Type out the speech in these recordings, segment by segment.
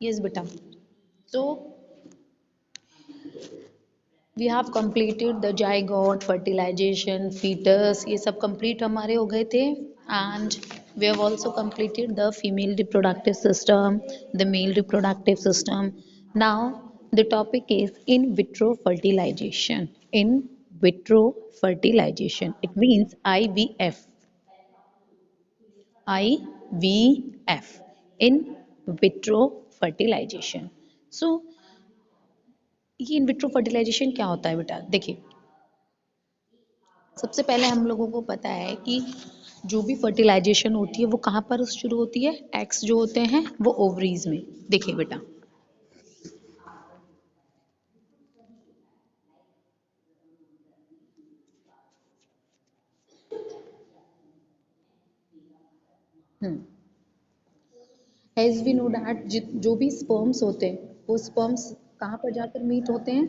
Yes beta. So we have completed the zygote, fertilization, fetus, ये सब complete हमारे हो गए थे, and we have also completed the female reproductive system, the male reproductive system. Now the topic is in vitro fertilization. In vitro fertilization, it means IVF. IVF, in vitro fertilization. So ये इन vitro fertilisation क्या होता है बेटा? देखिए, सबसे पहले हम लोगों को पता है कि जो भी फर्टिलाइजेशन होती है वो कहाँ पर शुरू होती है? एग्स जो होते हैं वो ओवरीज में। देखिए बेटा, एज वी नो डैट, जो भी स्पर्म्स होते हैं वो स्पर्म्स कहाँ पर जाकर मीट होते हैं?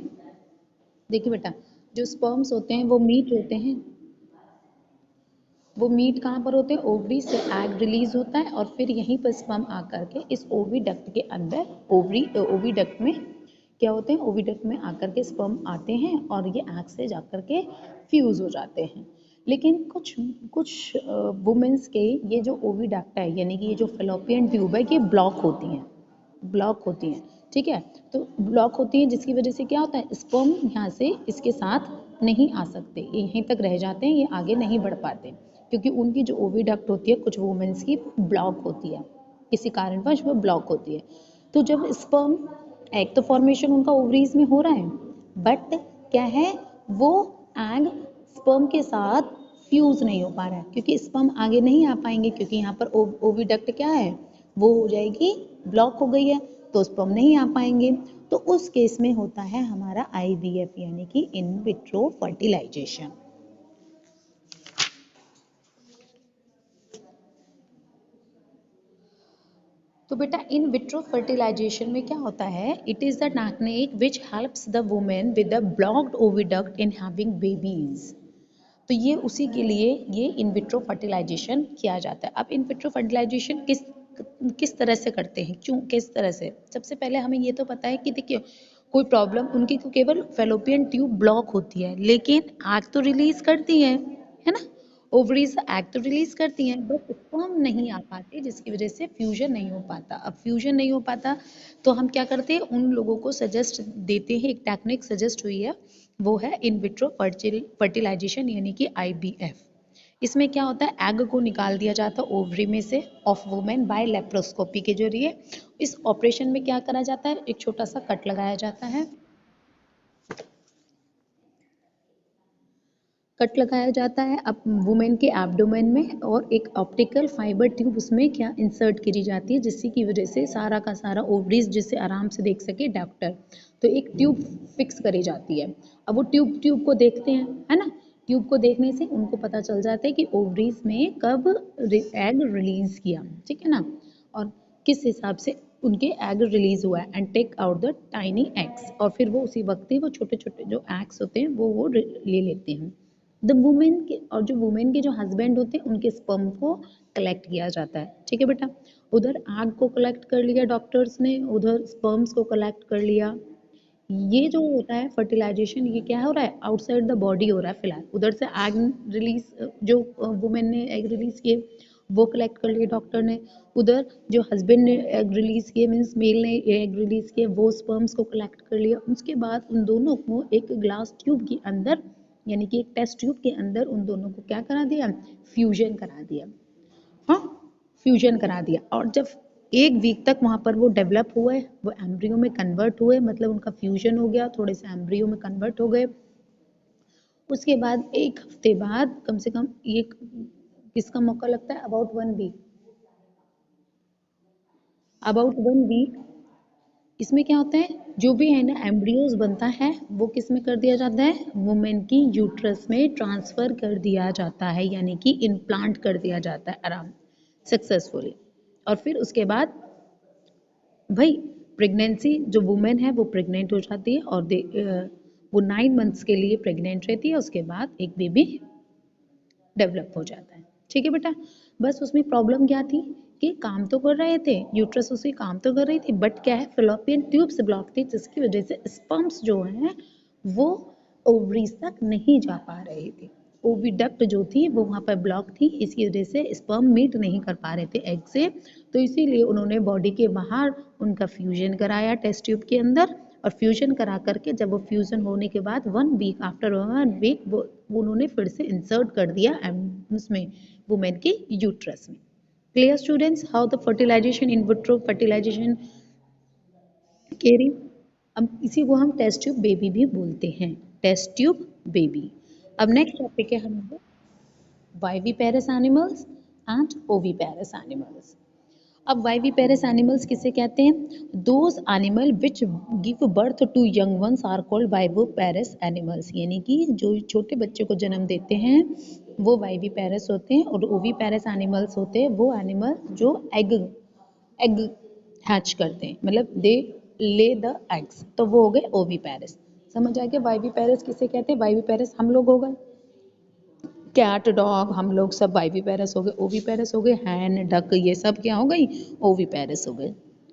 देखिए बेटा, जो स्पर्म्स होते हैं वो मीट होते हैं, वो मीट कहाँ पर होते हैं? ओवरी से एग रिलीज होता है और फिर यहीं पर स्पर्म आकर के इस ओविडक्ट के अंदर, ओविडक्ट में क्या होते हैं? ओविडक्ट में आकर के स्पर्म आते हैं और ये एग से जाकर के फ्यूज हो जाते हैं। लेकिन कुछ कुछ वुमेन्स के ये जो ओविडक्ट है, यानी कि ये जो फेलोपियन ट्यूब है, ये ब्लॉक होती हैं। ठीक है, तो ब्लॉक होती है जिसकी वजह से क्या होता है? स्पर्म यहाँ से इसके साथ नहीं आ सकते, ये यहीं तक रह जाते हैं, ये आगे नहीं बढ़ पाते, क्योंकि उनकी जो ओविडक्ट होती है कुछ वुमेन्स की ब्लॉक होती है, किसी कारणवश वो ब्लॉक होती है। तो जब स्पर्म, एग तो फॉर्मेशन उनका ओवरीज में हो रहा है, बट क्या है, वो एग स्पर्म के साथ फ्यूज नहीं हो पा रहा है, क्योंकि स्पर्म आगे नहीं आ पाएंगे, क्योंकि यहाँ पर ओविडक्ट क्या है, वो हो जाएगी, ब्लॉक हो गई है, तो स्पर्म नहीं आ पाएंगे। तो उस केस में होता है हमारा आईवीएफ, यानी कि इन विट्रो फर्टिलाइजेशन। तो बेटा, इन विट्रो फर्टिलाइजेशन में क्या होता है? It is the technique which helps the women with the blocked oviduct in having babies. तो ये उसी के लिए ये इन विट्रो फर्टिलाइजेशन किया जाता है। अब इन विट्रो फर्टिलाइजेशन किस तरह से करते हैं, क्यों, किस तरह से? सबसे पहले हमें ये तो पता है कि देखिए, कोई प्रॉब्लम उनकी तो केवल फेलोपियन ट्यूब ब्लॉक होती है, लेकिन एग तो रिलीज करती है ना, ओवरीज एग तो रिलीज करती हैं, बट स्पर्म नहीं आ पाते, जिसकी वजह से फ्यूजन नहीं हो पाता। अब फ्यूजन नहीं हो पाता तो हम क्या करते हैं, उन लोगों को सजेस्ट देते हैं, एक टेक्निक सजेस्ट हुई है, वो है इन विट्रो फर्टिलाइजेशन, यानी कि आईवीएफ। इसमें क्या होता है, एग को निकाल दिया जाता है ओवरी में से ऑफ वुमेन बाय लेप्रोस्कोपी के जरिए। इस ऑपरेशन में क्या करा जाता है, एक छोटा सा कट लगाया जाता है, कट लगाया जाता है अब वुमेन के एब्डोमेन में, और एक ऑप्टिकल फाइबर ट्यूब उसमें क्या इंसर्ट करी जाती है, जिससे की वजह से सारा का सारा ओवरीज जिससे आराम से देख सके डॉक्टर, तो एक ट्यूब फिक्स करी जाती है। अब वो ट्यूब को देखते हैं, है ना, ट्यूब को देखने से उनको पता चल जाता है कि ओवरीज में कब एग रिलीज किया, ठीक है ना, और किस हिसाब से उनके एग रिलीज हुआ है, and take out the tiny eggs, और फिर वो उसी वक्त ही वो छोटे छोटे जो एग्स होते हैं वो ले लेते हैं। द वुमेन के, और जो वुमेन के जो हस्बैंड होते हैं उनके स्पर्म को कलेक्ट किया जाता है, ठीक है बेटा। उधर आग को कलेक्ट कर लिया डॉक्टर्स ने, उधर स्पर्म्स को कलेक्ट कर लिया। ये जो होता है फर्टिलाइजेशन, ये क्या हो रहा है, आउटसाइड द बॉडी हो रहा है फिलहाल। उधर से एग रिलीज, जो वुमेन ने एग रिलीज किए वो कलेक्ट कर लिए डॉक्टर ने, उधर जो हस्बैंड ने एग रिलीज किए, मीन्स मेल ने एग रिलीज किए, वो स्पर्म्स को कलेक्ट कर लिया। उसके बाद उन दोनों को एक ग्लास ट्यूब के अंदर, यानी कि एक टेस्ट ट्यूब के अंदर उन दोनों को क्या करा दिया, फ्यूजन करा दिया। हाँ, फ्यूजन करा दिया, और जब एक वीक तक वहाँ पर वो डेवलप हुए, वो एम्ब्रियो में कन्वर्ट हुए, मतलब उनका फ्यूजन हो गया, थोड़े से एम्ब्रियो में कन्वर्ट हो गए। उसके बाद एक हफ्ते बाद कम से कम ये किसका मौका लगता है, अबाउट 1 वीक। इसमें क्या होता है, जो भी है ना एम्ब्रियोज बनता है वो किस में कर दिया जाता है, वुमेन की यूट्रस में ट्रांसफर कर दिया जाता है, यानी कि इम्प्लांट कर दिया जाता है आराम सक्सेसफुली। और फिर उसके बाद भाई प्रेगनेंसी, जो वुमेन है वो प्रेग्नेंट हो जाती है, और वो 9 मंथ्स के लिए प्रेग्नेंट रहती है, उसके बाद एक बेबी डेवलप हो जाता है, ठीक है बेटा। बस उसमें प्रॉब्लम क्या थी कि काम तो कर रहे थे, यूट्रस उसकी काम तो कर रही थी, बट क्या है, फेलोपियन ट्यूब्स ब्लॉक थी, जिसकी वजह से स्पर्म्स जो हैं वो ओवरीज तक नहीं जा पा रहे थे। ओविडक्ट जो थी वो वहाँ पर ब्लॉक थी, इसकी वजह से स्पर्म मीट नहीं कर पा रहे थे एग से, तो इसीलिए उन्होंने बॉडी के बाहर उनका फ्यूजन कराया टेस्ट ट्यूब के अंदर, और फ्यूजन करा करके जब वो फ्यूजन होने के बाद 1 वीक आफ्टर 1 वीक वो उन्होंने फिर से इंसर्ट कर दिया उसमें वुमेन के यूट्रस में। Clear students, how the fertilisation in vitro fertilisation caring. अब इसी को हम टेस्ट ट्यूब बेबी भी बोलते हैं, टेस्ट ट्यूब बेबी। अब नेक्स्ट टॉपिक है हमारा viviparous animals and oviparous animals. अब वाइविपेरस एनिमल्स किसे कहते हैं? Those animal which give birth to young ones are called viviparous animals, यानी कि जो छोटे बच्चे को जन्म देते हैं वो वाइविपेरस होते हैं, और ओविपेरस एनिमल्स होते हैं वो एनिमल जो एग एग हैच करते हैं, मतलब दे ले द एग्स, तो वो हो गए ओविपेरस। समझ आ गया वाइविपेरस किसे कहते हैं? वाइविपेरस हम लोग हो गए, कैट डॉग हम लोग सब वाइविपेरस हो गए, ओविपेरस हो गए, हैन डक ये सब क्या हो गई? ओविपेरस हो गए।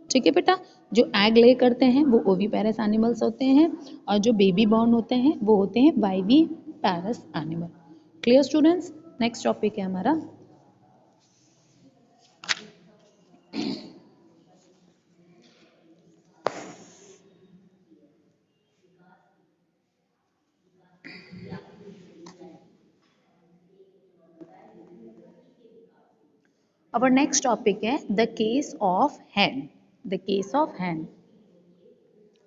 ठीक है बेटा, जो एग ले करते हैं वो ओविपेरस एनिमल्स होते हैं, और जो बेबी बॉर्न होते हैं वो होते हैं viviparous animal. Clear students, next topic है हमारा our next topic है the case of hen, the case of hen।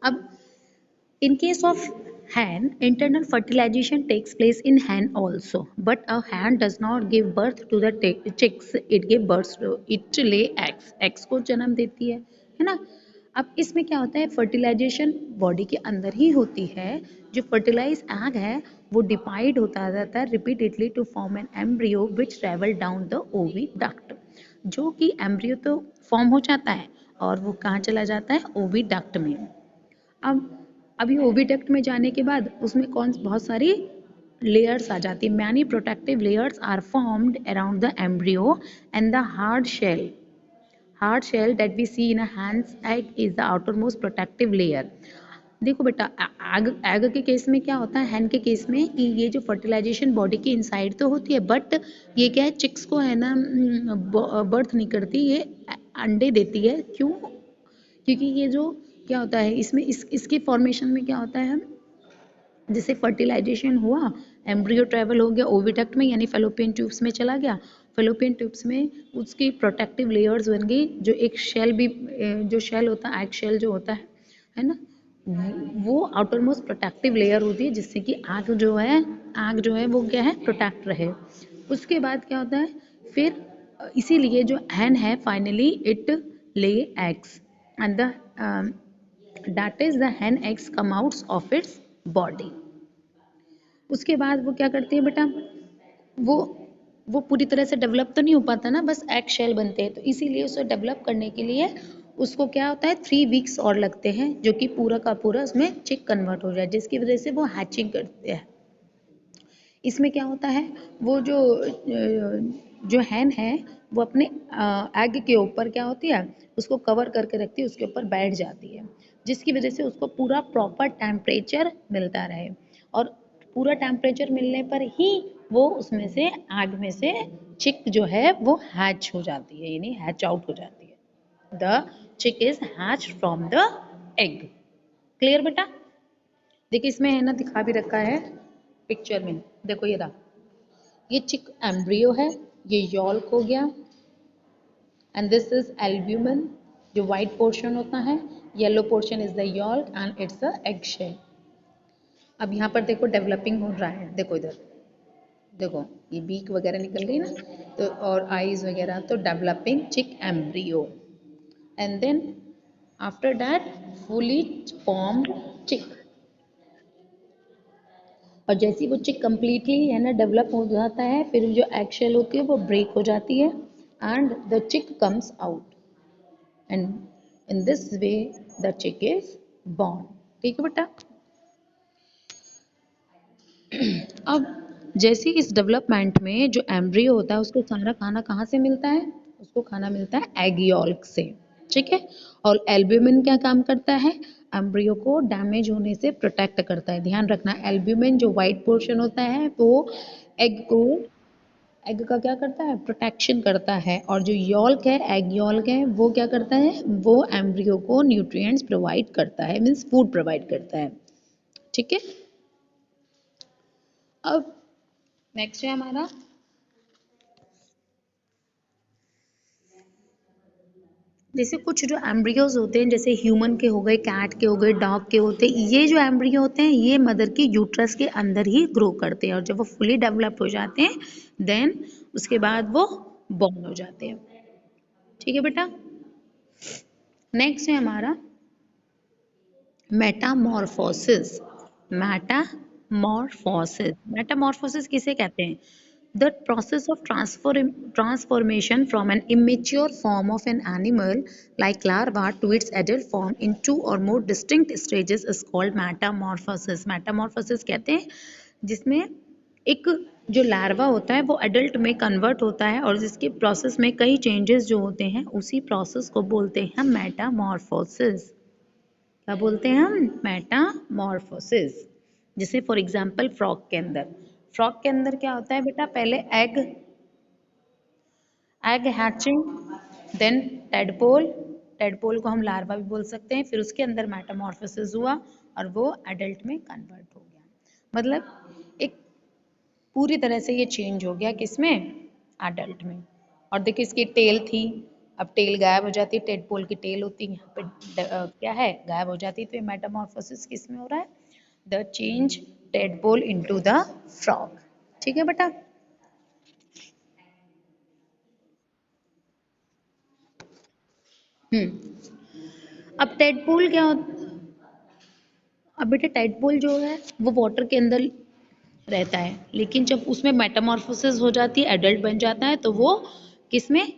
अब in case of hen, internal fertilization takes place in hen also, but a hen does not give birth to the chicks, it give birth to, it lay eggs, eggs को जन्म देती है ना। अब इसमें क्या होता है, फर्टिलाइजेशन बॉडी के अंदर ही होती है, जो फर्टिलाइज एग है वो डिवाइड होता जाता है repeatedly to form an embryo which travel down the oviduct, जो कि एम्ब्रियो तो फॉर्म हो जाता है और वो कहाँ चला जाता है? ओविडक्ट में। अब अभी ओविडक्ट में जाने के बाद उसमें बहुत सारी layers आ जाती है, many protective layers are formed around the embryo and the hard shell that we see in a hen's egg is the outermost protective layer। देखो बेटा, एग एग के केस में क्या होता है, हैन के केस में कि ये जो फर्टिलाइजेशन बॉडी के इनसाइड तो होती है, बट ये क्या है, चिक्स को है ना बर्थ नहीं करती, ये अंडे देती है। क्यों? क्योंकि ये जो क्या होता है इसमें इसके फॉर्मेशन में क्या होता है, जैसे फर्टिलाइजेशन हुआ, एम्ब्रियो ट्रैवल हो गया ओविडक्ट में, यानी फेलोपियन ट्यूब्स में चला गया, फेलोपियन ट्यूब्स में उसकी प्रोटेक्टिव लेयर्स बन गई, जो एक शेल भी जो शेल होता है, एग शेल जो होता है ना, वो आउटर मोस्ट प्रोटेक्टिव लेयर होती है, जिससे कि आग जो है वो क्या है, प्रोटेक्ट रहे। उसके बाद क्या होता है फिर, इसीलिए जो हैन है finally it lay eggs and the that is the hen eggs come out of its body। उसके बाद वो क्या करती है बेटा, वो वो पूरी तरह से डेवलप तो नहीं हो पाता ना, बस एग शेल बनते हैं, तो इसीलिए उसे डेवलप करने के लिए उसको क्या होता है 3 वीक्स और लगते हैं, जो कि पूरा का पूरा उसमें चिक कन्वर्ट हो जाए, जिसकी वजह से वो हैचिंग करते हैं। इसमें क्या होता है, वो जो हैन है वो अपने एग के ऊपर क्या होती है, उसको कवर करके रखती है, उसके ऊपर बैठ जाती है, जिसकी वजह से उसको पूरा प्रॉपर टेम्परेचर मिलता रहे, और पूरा टेम्परेचर मिलने पर ही वो उसमें से एग में से चिक जो है वो हैच हो जाती है, यानी हैच आउट हो जाती है। द चिक is hatch from the egg. Clear बेटा? देखिए इसमें है ना, दिखा भी रखा है पिक्चर में, देखो ये रहा, ये चिक एम्ब्रियो है, ये यॉल्क हो गया, एंड दिस इज एल्ब्यूमिन, जो वाइट पोर्शन होता है, yellow portion is the yolk and it's the egg shell. अब यहाँ पर देखो डेवलपिंग हो रहा है, देखो इधर देखो, ये बीक वगैरह निकल गई ना, तो और आईज वगैरह, तो developing chick embryo, and then after that fully formed chick. और जैसे ही वो चिक कम्प्लीटली है ना डेवलप हो जाता है, फिर जो एग शेल होती है वो ब्रेक हो जाती है, एंड द चिक comes out, and in this way the चिक इज बॉर्न। ठीक है बेटा? अब जैसे इस डेवलपमेंट में जो एम्ब्रियो होता है उसको सारा खाना कहाँ से मिलता है, उसको खाना मिलता है एग यॉल्क से, ठीक है। और एल्ब्यूमिन क्या काम करता है, एम्ब्रियो को डैमेज होने से प्रोटेक्ट करता है। ध्यान रखना, एल्ब्यूमिन जो वाइट पोर्शन होता है वो एग को, एग का क्या करता है, प्रोटेक्शन करता है। और जो यॉल्क है, एग यॉल्क है, वो क्या करता है, वो एम्ब्रियो को न्यूट्रिएंट्स प्रोवाइड करता है, मीन्स फूड प्रोवाइड करता है, ठीक है। अब नेक्स्ट है हमारा जैसे कुछ जो एम्ब्रियोज होते हैं, जैसे ह्यूमन के हो गए, कैट के हो गए, डॉग के होते हैं, ये जो एम्ब्रियो होते हैं ये मदर की यूट्रस के अंदर ही ग्रो करते हैं, और जब वो फुली डेवलप हो जाते हैं देन उसके बाद वो बॉर्न हो जाते हैं, ठीक है बेटा। नेक्स्ट है हमारा मेटामॉर्फोसिस। मेटामॉर्फोसिस, मेटामॉर्फोसिस किसे कहते हैं, the process of transformation from an immature form of an animal like larva to its adult form in two or more distinct stages is called metamorphosis. metamorphosis कहते हैं जिसमें एक जो लार्वा होता है वो अडल्ट में कन्वर्ट होता है, और जिसके प्रोसेस में कई चेंजेस जो होते हैं उसी प्रोसेस को बोलते हैं हम मेटामॉर्फोसिस। क्या बोलते हैं हम, मेटामॉर्फोसिस। जैसे फॉर एग्जांपल फ्रॉग के अंदर, फ्रॉग के अंदर क्या होता है बेटा, पहले egg, egg hatching, then tadpole, tadpole को हम लार्वा भी बोल सकते हैं, फिर उसके अंदर मेटामॉर्फोसिस हुआ और वो एडल्ट में कन्वर्ट हो गया। मतलब एक पूरी तरह से ये चेंज हो गया किसमें, एडल्ट में। और देखिए इसकी टेल थी, अब टेल गायब हो जाती है, टेडपोल की टेल होती है यहाँ पे क्या है, गायब हो जाती है। तो ये मेटामॉर्फोसिस किस में हो रहा है, the change tadpole into the frog, ठीक है बेटा। अब टेडपोल क्या होता, अब बेटा टेडपोल जो है वो वाटर के अंदर रहता है, लेकिन जब उसमें मेटामॉर्फोसिस हो जाती है, एडल्ट बन जाता है, तो वो किसमें,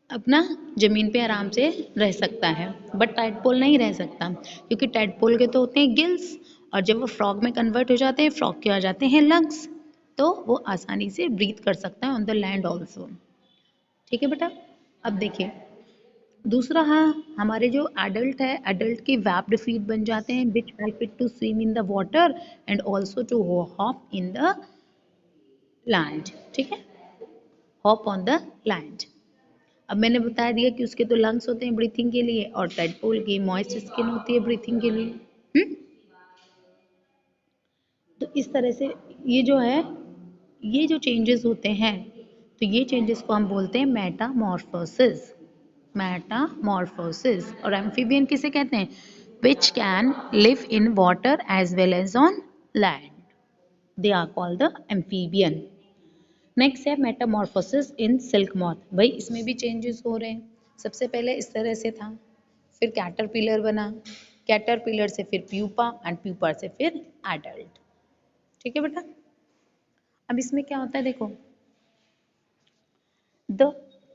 अपना जमीन पे आराम से रह सकता है। बट टाइडपोल नहीं रह सकता, क्योंकि टाइडपोल के तो होते हैं गिल्स, और जब वो फ्रॉग में कन्वर्ट हो जाते हैं, फ्रॉग के आ जाते हैं लंग्स, तो वो आसानी से ब्रीथ कर सकता है ऑन द लैंड ऑल्सो, ठीक है बेटा। अब देखिए दूसरा, हाँ हमारे जो एडल्ट है, एडल्ट के वैप्ड फीट बन जाते हैं which help it to swim in the water and also to hop in the land, ठीक है, हॉप ऑन द लैंड। अब मैंने बता दिया कि उसके तो लंग्स होते हैं ब्रीथिंग के लिए, और टेडपोल की मॉइस्ट स्किन होती है ब्रीथिंग के लिए। तो इस तरह से ये जो है, ये जो चेंजेस होते हैं, तो ये चेंजेस को हम बोलते हैं मेटामॉर्फोसिस, मेटामॉर्फोसिस। और एम्फीबियन किसे कहते हैं, which can live in water as well as on land, they are called the amphibian. Next है मेटामॉर्फोसिस इन सिल्क मॉथ। भाई इसमें भी चेंजेस हो रहे हैं, सबसे पहले इस तरह से था, फिर कैटरपिलर बना, कैटरपिलर से फिर प्यूपा, एंड प्यूपा से फिर एडल्ट, ठीक है बेटा। अब इसमें क्या होता है देखो, the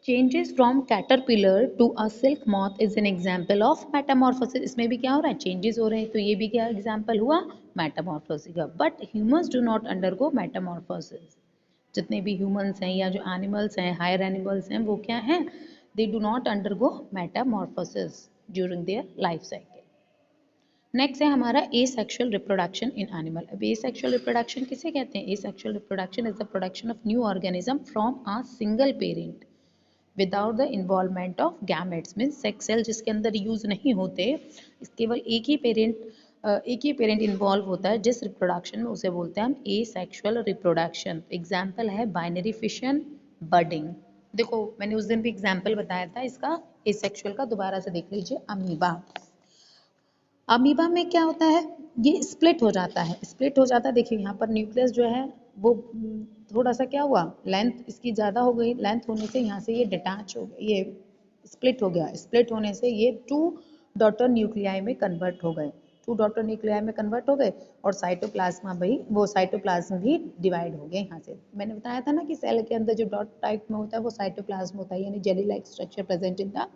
changes from caterpillar to a silk moth is an example of metamorphosis. इसमें भी क्या हो रहा है, चेंजेस हो रहे हैं, तो ये भी क्या एग्जाम्पल हुआ मेटामॉर्फोसिस का। But humans do not undergo Metamorphosis. जितने भी ह्यूमंस हैं या जो एनिमल्स हैं, हायर एनिमल्स हैं, वो क्या हैं, they do not undergo metamorphosis during their life cycle. Next है हमारा asexual reproduction in animal. अब ए सेक्शुअल रिप्रोडक्शन किसे कहते हैं, asexual reproduction is the production of new organism from a single parent without the involvement of gametes, means sex cell जिसके अंदर use नहीं होते, केवल एक ही पेरेंट इन्वॉल्व होता है जिस रिप्रोडक्शन में, उसे बोलते हैं हम ए सेक्शुअल रिप्रोडक्शन। एग्जाम्पल है बाइनरी फिशन, बर्डिंग। देखो मैंने उस दिन भी एग्जाम्पल बताया था इसका ए सेक्शुअल का, दोबारा से देख लीजिए। अमीबा, अमीबा में क्या होता है, ये स्प्लिट हो जाता है, स्प्लिट हो जाता है, देखिए यहाँ पर न्यूक्लियस जो है वो थोड़ा सा क्या हुआ, लेंथ इसकी ज़्यादा हो गई, लेंथ होने से यहाँ से ये डिटैच हो गया, ये स्प्लिट हो गया, स्प्लिट होने से ये टू डॉटर न्यूक्लियाई में कन्वर्ट हो गए, टू डॉटर न्यूक्लियाई में कन्वर्ट हो गए, और साइटोप्लाज्मा भाई वो साइटोप्लाज्म भी डिवाइड हो गया यहाँ से। मैंने बताया था ना कि सेल के अंदर जो डॉट टाइप में होता है वो साइटोप्लाज्म होता है, यानी jelly like structure present in the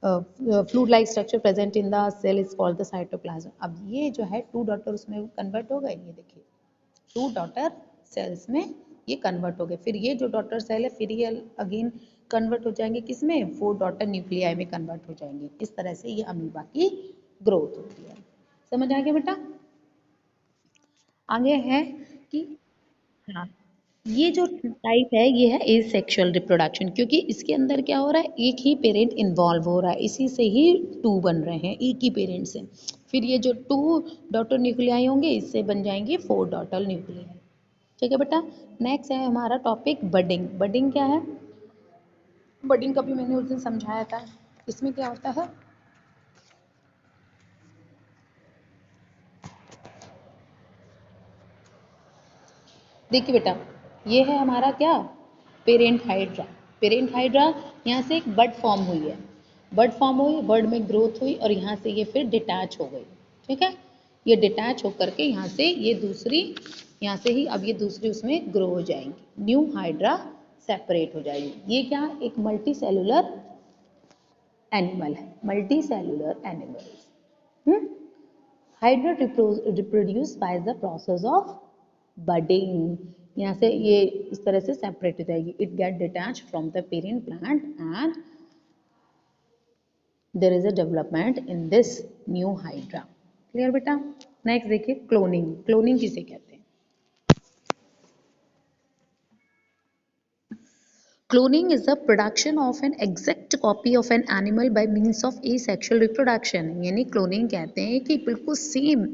fluid like structure present in the cell is called the cytoplasm. अब ये जो है टू डॉटर उसमें कन्वर्ट हो गए, ये देखिए टू डॉटर सेल्स में ये कन्वर्ट हो गए, फिर ये जो डॉटर सेल है फिर ये अगेन कन्वर्ट हो जाएंगे किसमें, 4 डॉटर न्यूक्लियाई में कन्वर्ट हो जाएंगे। इस तरह से ये अमीबा की ग्रोथ होती है। समझ आ गया बेटा? आगे है कि हाँ, ये जो टाइप है ये है एसेक्सुअल रिप्रोडक्शन, क्योंकि इसके अंदर क्या हो रहा है, एक ही पेरेंट इन्वॉल्व हो रहा है, इसी से ही टू बन रहे हैं, एक ही पेरेंट से। फिर ये जो टू डॉटर न्यूक्लियाई होंगे इससे बन जाएंगे 4 डॉटर न्यूक्लियाई। ठीक है बेटा? नेक्स्ट है हमारा टॉपिक बडिंग। बडिंग क्या है? बडिंग का भी मैंने उस दिन समझाया था। इसमें क्या होता है, देखिए बेटा, ये है हमारा क्या, पेरेंट हाइड्रा। पेरेंट हाइड्रा, यहाँ से एक बड फॉर्म हुई है, बड फॉर्म हुई, बड में ग्रोथ हुई और यहाँ से ये फिर डिटैच हो गई। ठीक है? ये डिटैच होकर के यहाँ से ये दूसरी, यहाँ से ही अब ये दूसरी उसमें ग्रो हो जाएंगी, न्यू हाइड्रा सेपरेट हो जाएगी। ये क्या, एक मल्टी सेलुलर एनिमल है, multi cellular animal. Hydra reproduce by the process of budding. यहाँ से ये इस तरह से सेपरेट हो जाएगी, it get detach from the parent plant and there is a development in this new hydra. Clear बेटा? नेक्स्ट देखिए क्लोनिंग। क्लोनिंग किसे कहते हैं? Cloning is the production of an exact copy of an animal by means of asexual reproduction। यानी cloning कहते हैं कि बिल्कुल सेम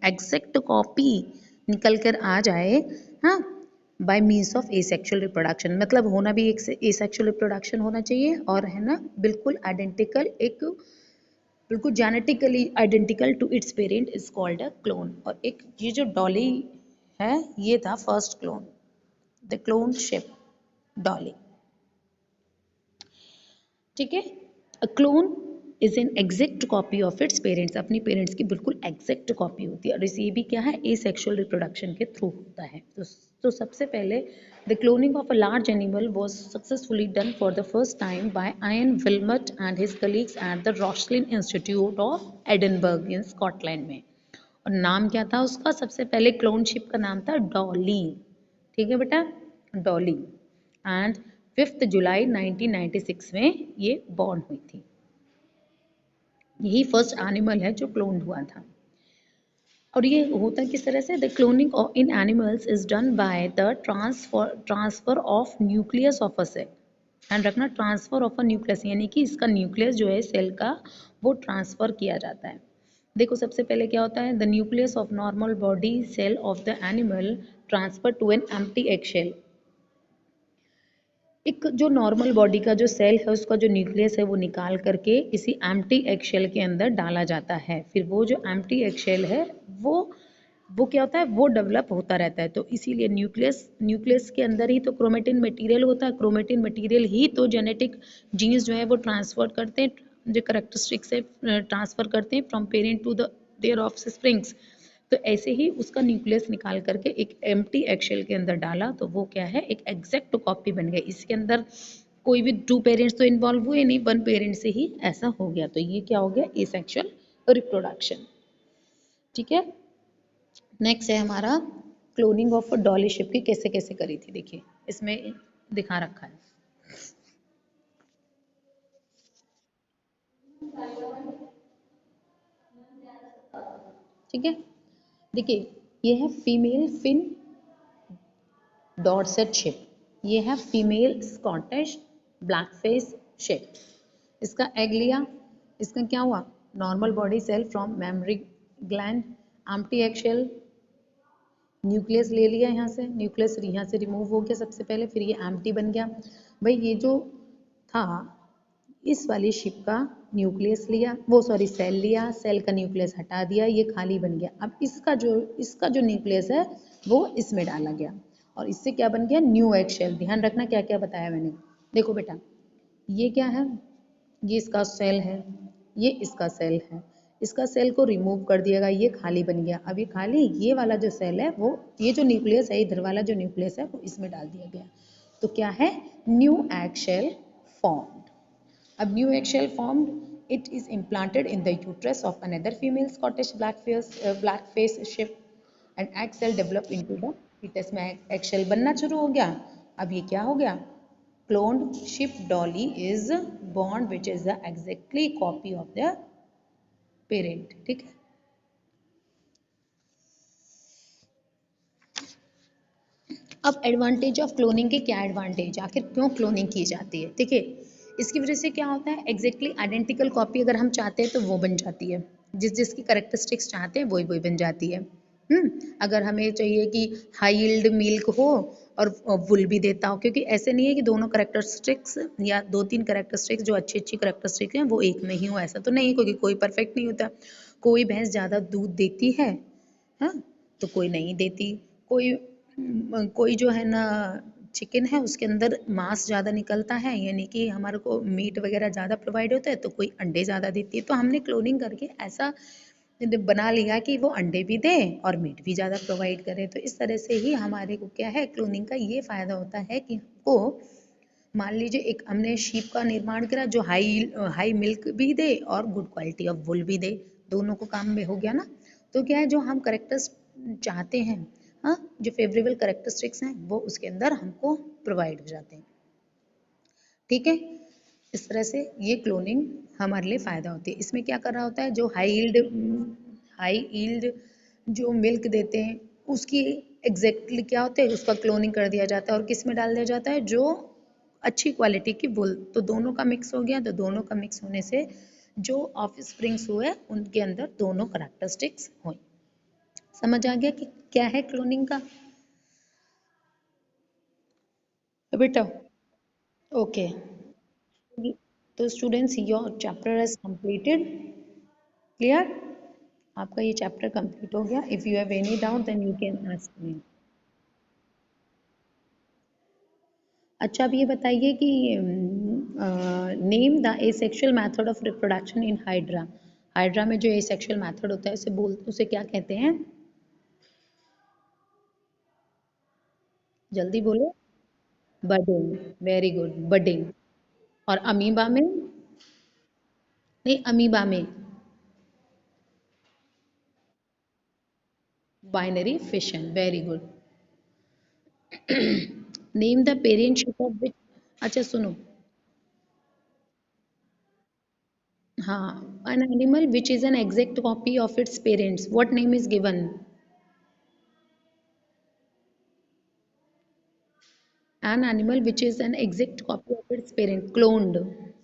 एग्जैक्ट कॉपी निकल कर आ जाए, हाँ, bye means of asexual reproduction. मतलब होना भी एक एसेक्सुअल रिप्रोडक्शन होना चाहिए और है ना बिल्कुल आइडेंटिकल, एक बिल्कुल genetically identical to its parent is called a clone. और एक ये जो डॉली है ये था first clone, the clone sheep Dolly. ठीक है? A clone is an exact copy of its parents. अपनी पेरेंट्स की बिल्कुल एग्जैक्ट कॉपी होती है और इसे भी क्या है, एसेक्सुअल रिप्रोडक्शन के थ्रू होता है। तो सबसे पहले the cloning of a large animal was successfully done for the first time by Ian Wilmut and his colleagues at the Roslin Institute of Edinburgh in Scotland में। और नाम क्या था उसका, सबसे पहले क्लोनशिप का नाम था डॉली। ठीक है बेटा? डॉली। एंड 5 जुलाई 1996 में ये बॉर्न हुई थी। यही फर्स्ट एनिमल है जो क्लोन हुआ था। और ये होता किस तरह से, the cloning in animals is done by the transfer of nucleus of a cell. ध्यान रखना, ट्रांसफर ऑफ अ न्यूक्लियस, यानी कि इसका न्यूक्लियस जो है सेल का वो ट्रांसफर किया जाता है। देखो सबसे पहले क्या होता है, the nucleus of normal body cell of the animal transfer to an empty egg shell. एक जो नॉर्मल बॉडी का जो सेल है उसका जो न्यूक्लियस है वो निकाल करके किसी एम्प्टी एग शेल के अंदर डाला जाता है। फिर वो जो एम्प्टी एग शेल है वो वो क्या होता है, वो डेवलप होता रहता है। तो इसीलिए न्यूक्लियस न्यूक्लियस के अंदर ही तो क्रोमेटिन मटेरियल होता है, क्रोमेटिन मटेरियल ही तो जेनेटिक जीन्स जो है वो ट्रांसफर करते हैं, जो करेक्टरिस्टिक्स से ट्रांसफर करते हैं from parent to the their offsprings. तो ऐसे ही उसका न्यूक्लियस निकाल करके एक एम्प्टी एगशेल के अंदर डाला तो वो क्या है, एक एग्जैक्ट कॉपी बन गई। इसके अंदर कोई भी टू पेरेंट्स तो इन्वॉल्व हुए नहीं, वन पेरेंट से ही ऐसा हो गया। तो ये क्या हो गया, एसेक्सुअल रिप्रोडक्शन। ठीक है? नेक्स्ट है हमारा क्लोनिंग ऑफ डॉली शिप की कैसे कैसे करी थी। देखिए इसमें दिखा रखा है। ठीक है? देखिए ये है फीमेल फिन डॉर्सेट शिप, ये है फीमेल स्कॉटिश ब्लैकफेस शिप। इसका एग लिया, इसका क्या हुआ, normal body cell from mammary gland, empty egg shell, nucleus ले लिया, यहाँ से न्यूक्लियस यहाँ से रिमूव हो गया सबसे पहले, फिर ये एम्प्टी बन गया। भाई ये जो था इस वाली शिप का न्यूक्लियस लिया, वो सॉरी सेल लिया, सेल का न्यूक्लियस हटा दिया, ये खाली बन गया। अब इसका जो न्यूक्लियस है वो इसमें डाला गया और इससे क्या बन गया, न्यू एग शेल। ध्यान रखना क्या क्या बताया मैंने। देखो बेटा ये क्या है, ये इसका सेल है, ये इसका सेल है, इसका सेल को रिमूव कर दिएगा, ये खाली बन गया। अब ये खाली, ये वाला जो सेल है वो, ये जो न्यूक्लियस है इधर वाला जो न्यूक्लियस है वो इसमें डाल दिया गया। तो क्या है, न्यू एग शेल फॉर्म्ड। अब new egg shell formed, it is implanted in the uterus of another female Scottish blackface sheep and egg cell develop into the fetus। में egg shell बनना शुरू हो गया। अब ये क्या हो गया, cloned ship dolly is born which is the exactly copy of the parent. ठीक है। अब एडवांटेज ऑफ क्लोनिंग के क्या एडवांटेज, आखिर क्यों क्लोनिंग की जाती है। ठीक है, इसकी वजह से क्या होता है, एग्जैक्टली आइडेंटिकल कॉपी अगर हम चाहते हैं तो वो बन जाती है, जिसकी करेक्टरिस्टिक्स चाहते हैं वही वही बन जाती है। अगर हमें चाहिए कि हाई यील्ड मिल्क हो और वुल भी देता हो, क्योंकि ऐसे नहीं है कि दोनों करेक्टरिस्टिक्स या दो तीन करेक्टरिस्टिक्स जो अच्छी अच्छी करेक्टरिस्टिक्स हैं वो एक में ही हो, ऐसा तो नहीं, क्योंकि कोई परफेक्ट नहीं होता। कोई भैंस ज़्यादा दूध देती है, हाँ, तो कोई नहीं देती। कोई कोई जो है ना चिकन है उसके अंदर मांस ज़्यादा निकलता है, यानी कि हमारे को मीट वगैरह ज़्यादा प्रोवाइड होता है, तो कोई अंडे ज़्यादा देती है। तो हमने क्लोनिंग करके ऐसा बना लिया कि वो अंडे भी दे और मीट भी ज़्यादा प्रोवाइड करे। तो इस तरह से ही हमारे को क्या है, क्लोनिंग का ये फ़ायदा होता है कि हमको मान लीजिए एक हमने शीप का निर्माण करा जो हाई हाई मिल्क भी दे और गुड क्वालिटी ऑफ वुल भी दे, दोनों को काम में हो गया ना। तो क्या है, जो हम करेक्टर्स चाहते हैं, हाँ, जो फेवरेबल करेक्टरिस्टिक्स हैं वो उसके अंदर हमको प्रोवाइड हो जाते हैं। ठीक है, इस तरह से ये क्लोनिंग हमारे लिए फ़ायदा होती है। इसमें क्या कर रहा होता है, जो हाई यील्ड जो मिल्क देते हैं उसकी एग्जैक्टली क्या होता है, उसका क्लोनिंग कर दिया जाता है और किस में डाल दिया जाता है, जो अच्छी क्वालिटी की वुल, तो दोनों का मिक्स हो गया। तो दोनों का मिक्स होने से जो ऑफ स्प्रिंग्स हुए उनके अंदर दोनों करेक्टरिस्टिक्स हुई। समझ आ गया कि क्या है क्लोनिंग का बेटा। ओके, तो students your chapter is completed, clear, आपका ये चैप्टर कंप्लीट हो गया। If you have any doubt then you can ask me. अच्छा, अब ये बताइए कि name the asexual method of reproduction in hydra. Hydra में जो एसेक्सुअल मेथड होता है उसे क्या कहते हैं, जल्दी बोलो। Budding, very good, budding. और अमीबा में, नहीं अमीबा में binary fission, very good. Name the parentship of which, अच्छा सुनो, हाँ, an animal which is an exact copy of its parents, what name is given? An animal which is an exact copy of its parent, cloned,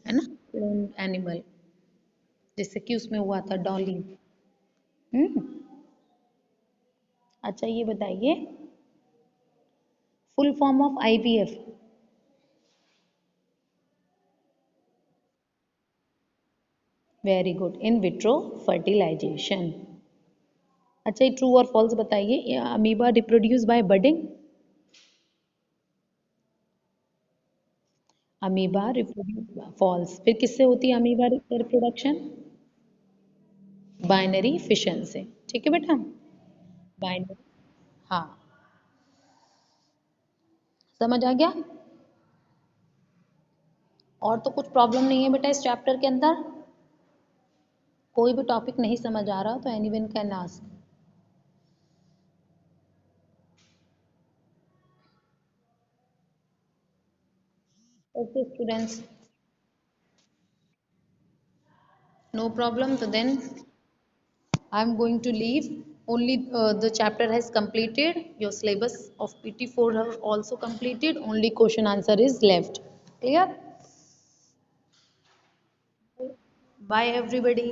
है ना, cloned animal, जैसे कि उसमें हुआ था डॉली। हम्म, अच्छा ये बताइए, full form of IVF. Very good, in vitro fertilisation. अच्छा ये ट्रू और फॉल्स बताइए, amoeba reproduce by budding. Amoeba reproduce, false, फिर किससे होती है अमीबा रिप्रोडक्शन? बाइनरी फिशन से। ठीक है बेटा, बाइनरी, हाँ, समझ आ गया। और तो कुछ प्रॉब्लम नहीं है बेटा इस चैप्टर के अंदर, कोई भी टॉपिक नहीं समझ आ रहा तो anyone can ask. Okay students, no problem, तो then I am going to leave, only the chapter has completed, your syllabus of PT4 have also completed, only question answer is left, clear? Bye everybody.